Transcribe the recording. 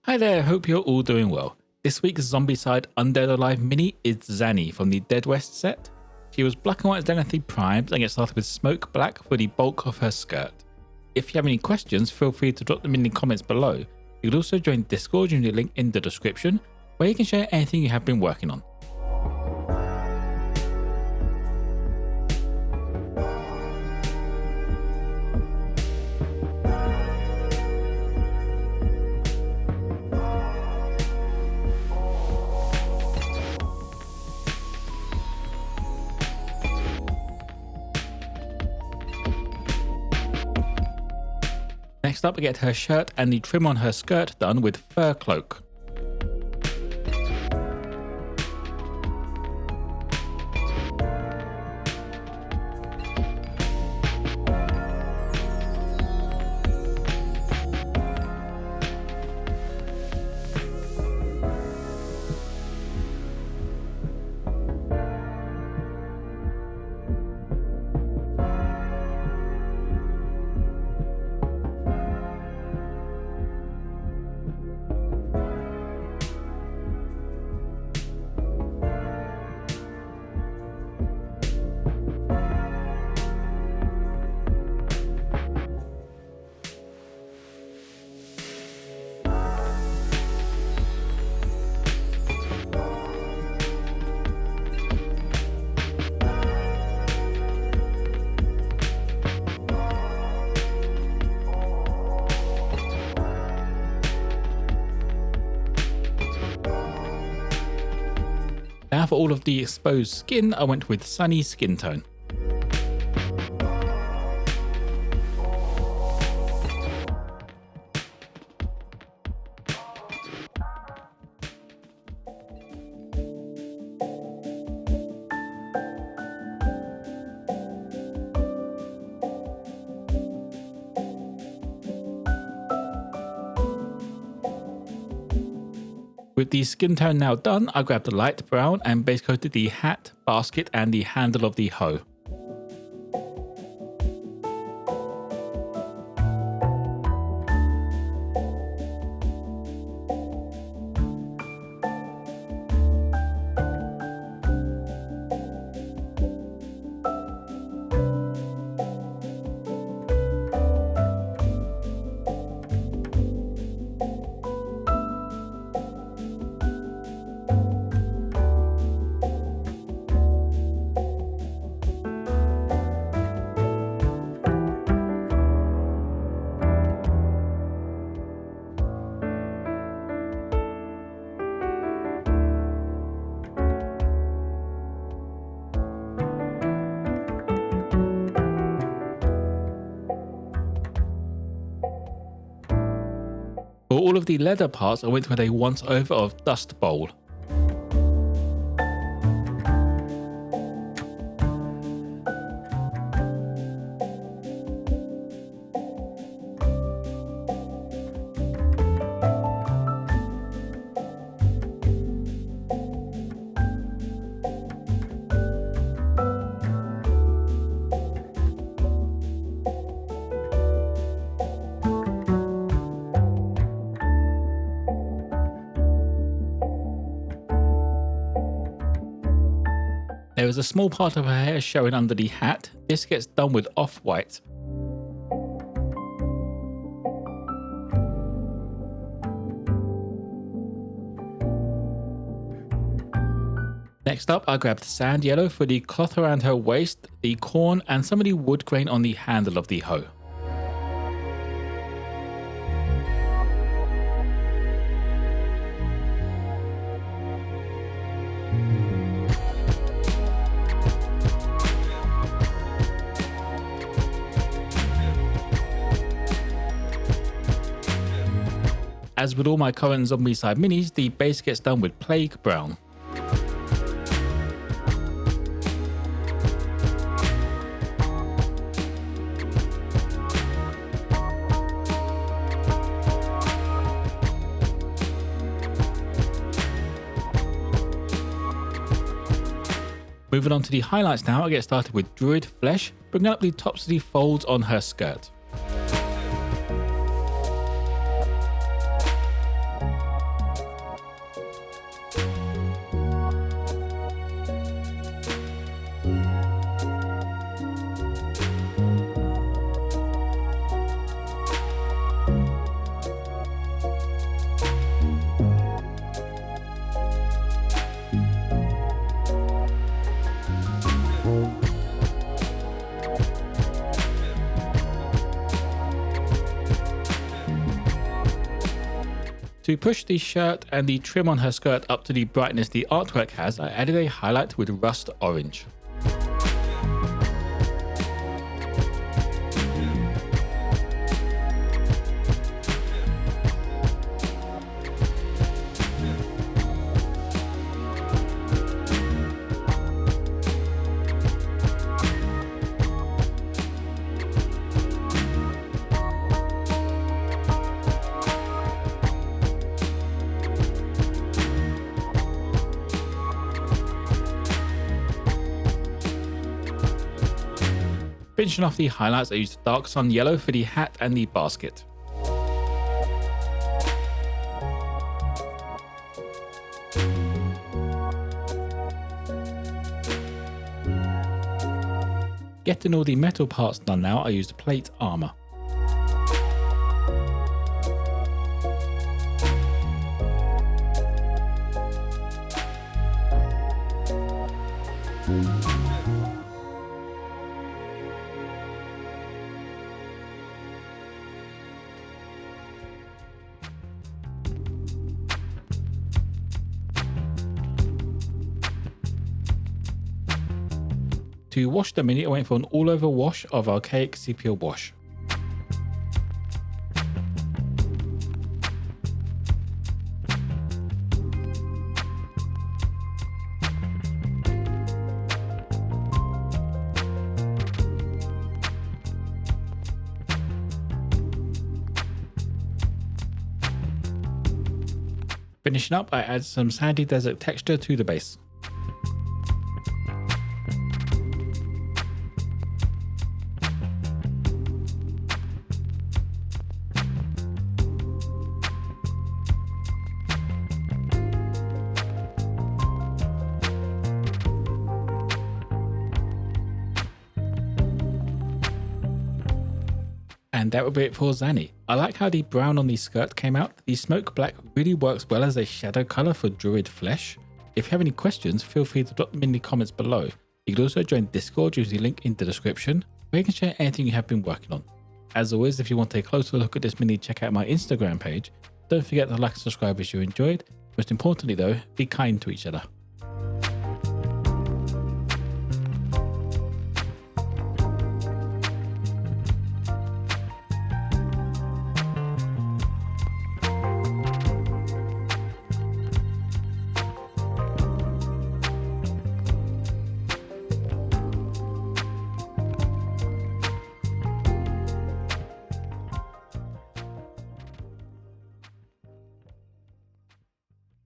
Hi there, hope you're all doing well. This week's Zombicide Undead Alive mini is Dzani from the Dead West set. She was black and white zenithally primed and gets started with smoke black for the bulk of her skirt. If you have any questions, feel free to drop them in the comments below. You can also join Discord using the link in the description, where you can share anything you have been working on. Next up, we get her shirt and the trim on her skirt done with fur cloak. Now for all of the exposed skin, I went with Sunny Skin Tone. With the skin tone now done, I grabbed the light brown and base coated the hat, basket and the handle of the hoe. For all of the leather parts, I went with a once over of Dust Bowl. There is a small part of her hair showing under the hat. This gets done with Offwhite. Next up, I grabbed sand yellow for the cloth around her waist, the corn and some of the wood grain on the handle of the hoe. As with all my current Zombicide minis, the base gets done with Plague Brown. Moving on to the highlights now, I get started with Druid Flesh, bringing up the tops of the folds on her skirt. To push the shirt and the trim on her skirt up to the brightness the artwork has, I added a highlight with rust orange. Finishing off the highlights, I used dark sun yellow for the hat and the basket. Getting all the metal parts done now, I used plate armour. To wash the Mini, I went for an all-over wash of Archaic Sepia wash. Finishing up, I add some sandy desert texture to the base. And that would be it for Dzani. I like how the brown on the skirt came out. The smoke black really works well as a shadow colour for Druid flesh. If you have any questions, feel free to drop them in the comments below. You can also join Discord using the link in the description, where you can share anything you have been working on. As always, if you want to take a closer look at this mini, check out my Instagram page. Don't forget to like and subscribe if you enjoyed. Most importantly though, be kind to each other.